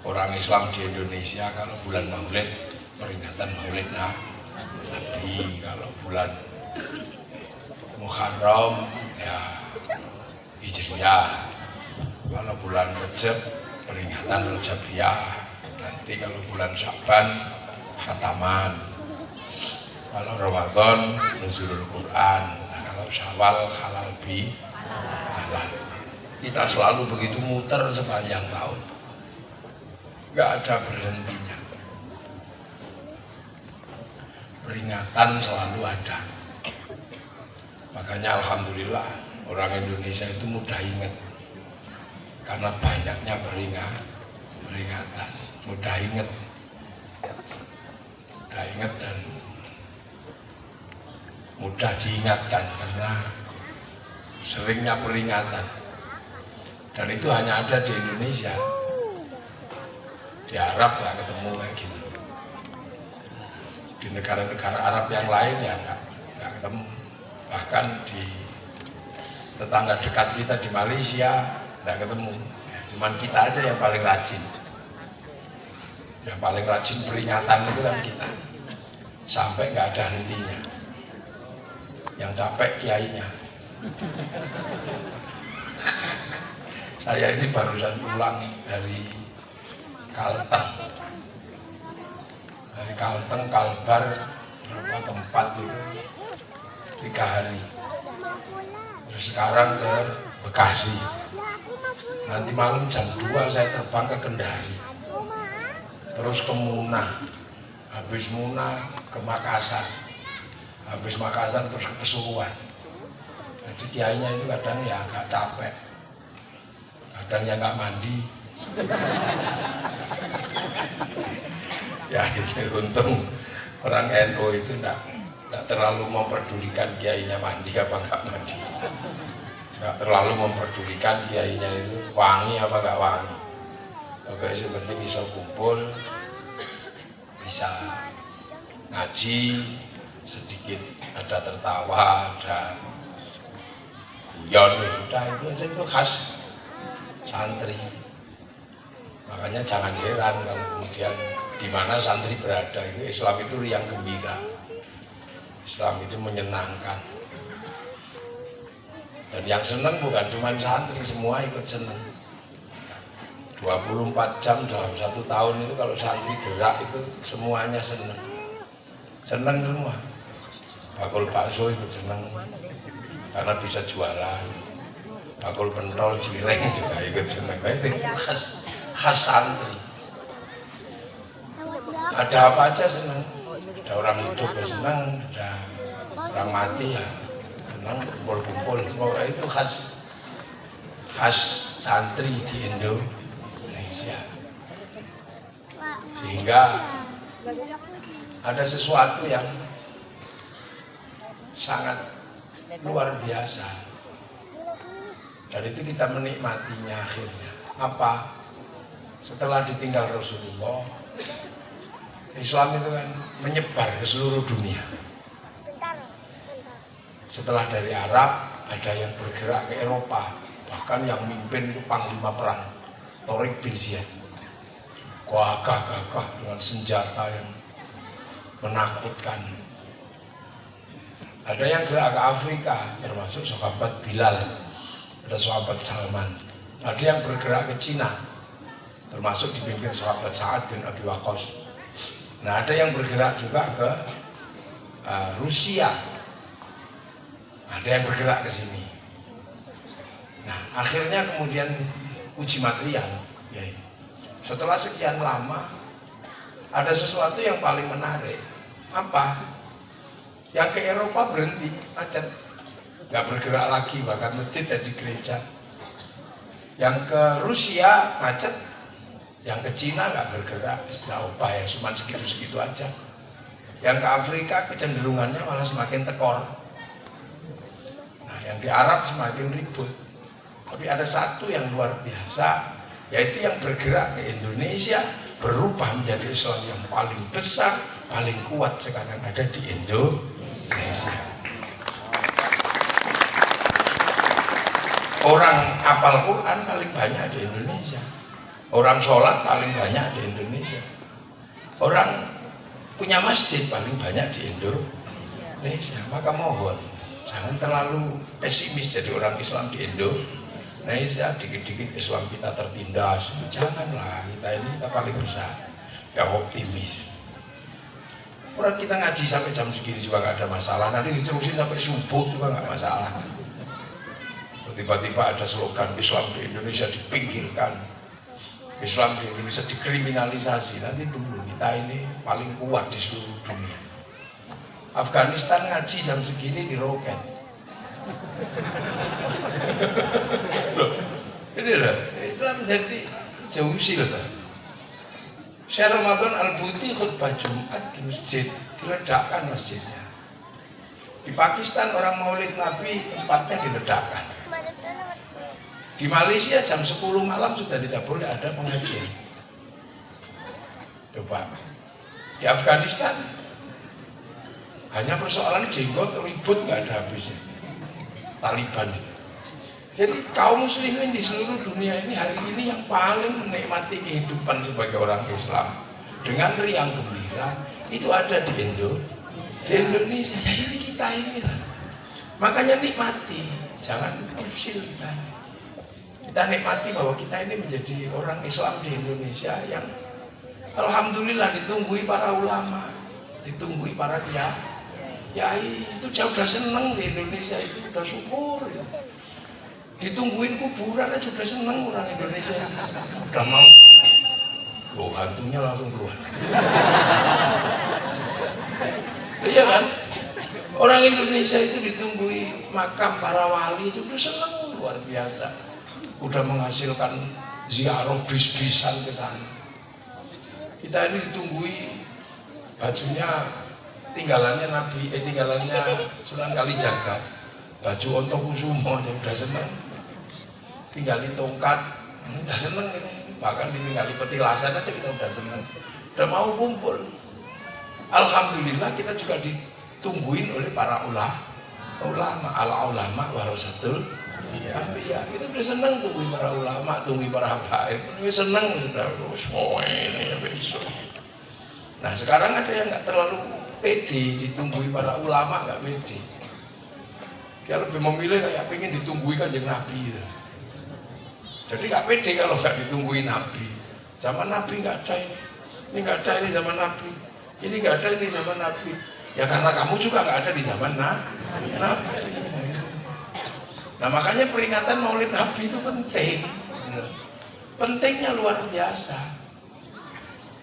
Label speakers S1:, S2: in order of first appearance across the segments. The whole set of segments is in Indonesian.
S1: orang Islam di Indonesia kalau bulan Maulid peringatan Maulid Nabi, kalau bulan Muharram ya Hijriyah, kalau bulan Rajab peringatan Rajabiyah, nanti kalau bulan Syaban Khataman, kalau Ramadan Nuzulul Quran, nah, kalau Syawal halal bi halal. Kita selalu begitu muter sepanjang tahun, nggak ada berhentinya. Peringatan selalu ada. Makanya alhamdulillah orang Indonesia itu mudah ingat karena banyaknya peringatan, mudah ingat dan mudah diingatkan karena seringnya peringatan. Dan itu hanya ada di Indonesia. Di Arab nggak ketemu kayak gitu. Di negara-negara Arab yang lain ya nggak ketemu. Bahkan di tetangga dekat kita di Malaysia nggak ketemu. Cuman kita aja yang paling rajin. Yang paling rajin peringatan itu kan kita. Sampai nggak ada hentinya. Yang capek kiainya. Saya ini barusan pulang dari Kalteng. Dari Kalteng, Kalbar, berapa tempat itu 3 hari. Terus sekarang ke Bekasi. Nanti malam jam 2 saya terbang ke Kendari. Terus ke Muna. Habis Muna ke Makassar. Habis Makassar terus ke Pesuruan. Jadi kiainya itu kadang ya agak capek. Kadang ya nggak mandi. Ya itu untung orang NU itu enggak terlalu memperdulikan kiainya mandi apa enggak mandi. Enggak terlalu memperdulikan kiainya itu wangi apa enggak wangi. Pokoknya seperti bisa kumpul, bisa ngaji, sedikit ada tertawa, ada guyon, sudah itu aja, itu khas santri. Makanya jangan heran kalau kemudian di mana santri berada itu Islam itu riang gembira, Islam itu menyenangkan. Dan yang senang bukan cuma santri, semua ikut senang. 24 jam dalam 1 tahun itu kalau santri gerak itu semuanya senang. Senang semua. Bakul bakso ikut senang karena bisa jualan. Bakul pentol cireng juga ikut senang. Nah, itu khas santri. Ada apa aja senang. Ada orang hidup ya senang, ada orang mati ya senang, kumpul-kumpul. Pokoknya itu khas santri di Indonesia. Sehingga ada sesuatu yang sangat luar biasa. Dan itu kita menikmatinya akhirnya. Apa? Setelah ditinggal Rasulullah, Islam itu kan menyebar ke seluruh dunia. Setelah dari Arab, ada yang bergerak ke Eropa. Bahkan yang mimpin itu panglima perang Tariq bin Ziyad. Gagah-gagah dengan senjata yang menakutkan. Ada yang gerak ke Afrika, termasuk sahabat Bilal, ada sahabat Salman. Ada yang bergerak ke Cina, termasuk dipimpin sahabat Sa'ad bin Abi Waqqas. Nah, ada yang bergerak juga ke Rusia. Ada yang bergerak ke sini. Nah, akhirnya kemudian uji material. Ya, setelah sekian lama, ada sesuatu yang paling menarik. Apa? Yang ke Eropa berhenti, macet, nggak bergerak lagi, bahkan masjid jadi gereja. Yang ke Rusia macet, yang ke Cina nggak bergerak, nggak upaya, cuma segitu-segitu aja. Yang ke Afrika kecenderungannya malah semakin tekor. Nah, yang di Arab semakin ribut. Tapi ada satu yang luar biasa, yaitu yang bergerak ke Indonesia, berubah menjadi Islam yang paling besar, paling kuat sekarang ada di Indonesia. Orang hafal Quran paling banyak di Indonesia. Orang sholat paling banyak di Indonesia. Orang punya masjid paling banyak di Indonesia. Maka mohon jangan terlalu pesimis jadi orang Islam di Indonesia. Dikit-dikit Islam kita tertindas. Janganlah, kita paling besar. Yang optimis. Orang kita ngaji sampai jam segini juga nggak ada masalah. Nanti diterusin sampai subuh juga nggak masalah. Tiba-tiba ada slogan Islam di Indonesia dipinggirkan, Islam di Indonesia dikriminalisasi. Nanti dulu kita ini paling kuat di seluruh dunia. Afghanistan ngaji jam segini di roket. Ini loh, Islam jadi jauh sih loh. Syekh Ramadan Al-Buti khutbah Jumat di masjid, diledakkan masjidnya. Di Pakistan orang maulid Nabi tempatnya diledakkan. Di Malaysia jam 10 malam sudah tidak boleh ada pengajian. Coba. Di Afghanistan hanya persoalan jenggot ribut nggak ada habisnya. Taliban. Jadi kaum muslimin di seluruh dunia ini hari ini yang paling menikmati kehidupan sebagai orang Islam dengan riang gembira itu ada di Indonesia. Ya ini kita ini lah. Makanya nikmati, jangan usil kita. Kita nikmati bahwa kita ini menjadi orang Islam di Indonesia yang alhamdulillah ditunggui para ulama, ditunggui para kiai. Itu jauh udah seneng di Indonesia, itu udah syukur ya. Ditungguin kuburan aja udah seneng orang Indonesia. Udah mau loh, hantunya langsung keluar. Iya kan? Orang Indonesia itu ditunggui makam para wali itu udah seneng luar biasa. Udah menghasilkan ziarah bis-bisan ke sana. Kita ini ditunggui bajunya tinggalannya Nabi, tinggalannya Sunan Kalijaga. Baju Ontokusumo udah seneng. Tinggali tongkat, udah seneng kita. Bahkan ditinggali petilasan aja kita udah seneng. Udah mau kumpul. Alhamdulillah kita juga ditungguin oleh para ulama, al-ulama warasatul anbiya. Kita udah seneng tungguin para ulama, tungguin para habaib. Kita seneng sudah semua ini besok. Nah sekarang ada yang nggak terlalu pede ditungguin para ulama, nggak pede. Dia lebih memilih kayak pengen ditungguin Kanjeng Nabi gitu. Jadi nggak pede kalau nggak ditungguin Nabi. Zaman Nabi nggak ada ini nggak ada ini zaman Nabi. Ini nggak ada ini zaman Nabi. Ya karena kamu juga nggak ada di zaman Nabi. Nah makanya peringatan Maulid Nabi itu penting. Pentingnya luar biasa.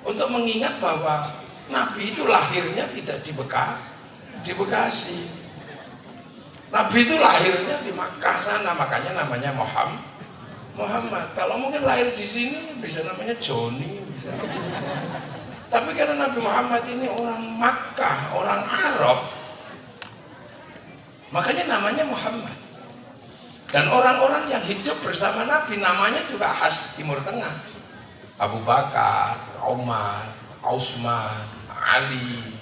S1: Untuk mengingat bahwa Nabi itu lahirnya tidak di Bekasi. Nabi itu lahirnya di Makkah sana, makanya namanya Muhammad. Kalau mungkin lahir di sini bisa namanya Joni, bisa. Tapi karena Nabi Muhammad ini orang Makkah, orang Arab, makanya namanya Muhammad. Dan orang-orang yang hidup bersama Nabi namanya juga khas Timur Tengah. Abu Bakar, Umar, Utsman, Ali.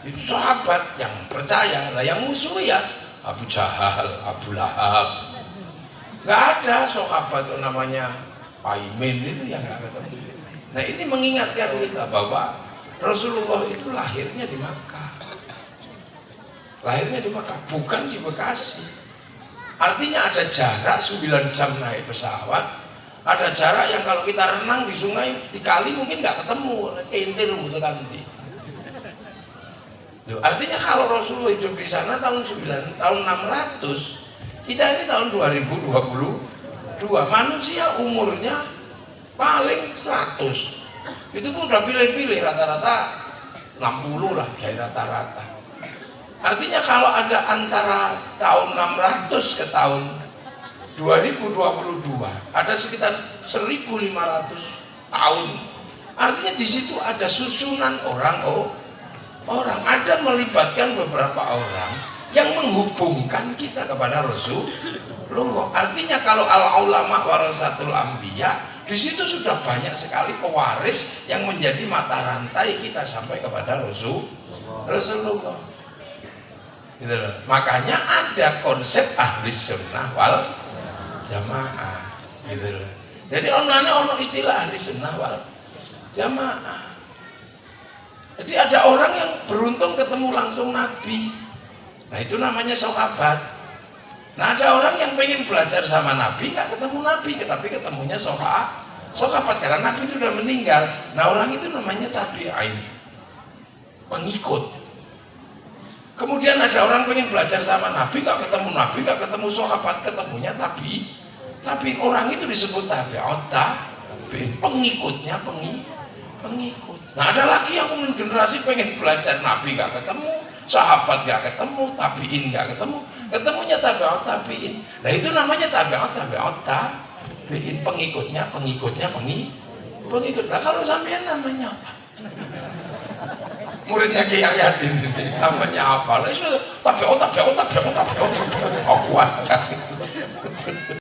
S1: Itu sahabat yang percaya. Lah yang musuh ya Abu Jahal, Abu Lahab. Nggak ada sahabat namanya Paimin itu yang nggak ketemu. Nah ini mengingatkan kita bahwa Rasulullah itu lahirnya di Makkah. Lahirnya di Makkah, bukan di Bekasi. Artinya ada jarak 9 jam naik pesawat. Ada jarak yang kalau kita renang di sungai, di kali mungkin nggak ketemu. Kentir butuh kanti. Artinya kalau Rasulullah hidup di sana tahun 600, kita ini tahun 2022, manusia umurnya paling 100. Itu pun udah pilih-pilih rata-rata 60 lah, kayak rata-rata. Artinya kalau ada antara tahun 600 ke tahun 2022 ada sekitar 1.500 tahun. Artinya di situ ada susunan orang ada melibatkan beberapa orang yang menghubungkan kita kepada Rasulullah. Artinya kalau al-ulama warasatul anbiya, di situ sudah banyak sekali pewaris yang menjadi mata rantai kita sampai kepada Rasulullah. Gitu loh. Makanya ada konsep ahli sunnah wal jamaah. Gitu loh. Jadi ono istilah ahli sunnah wal jamaah. Jadi ada orang yang beruntung ketemu langsung Nabi. Nah itu namanya sahabat. Nah ada orang yang pengen belajar sama Nabi, nggak ketemu Nabi, tapi ketemunya sahabat karena Nabi sudah meninggal. Nah orang itu namanya tabi'in, pengikut. Kemudian ada orang pengen belajar sama Nabi, nggak ketemu sahabat, ketemunya tapi orang itu disebut tabi'in, pengikutnya pengikut. Nah ada lagi yang generasi pengen belajar Nabi nggak ketemu, sahabat nggak ketemu, tabi'in nggak ketemu, ketemunya tabi'in. Nah itu namanya tabi'in, pengikutnya pengikut. Nah kalau sampean namanya apa? Muridnya Kiai Yadin namanya apa? Lah itu tabi'ut. Aku aja.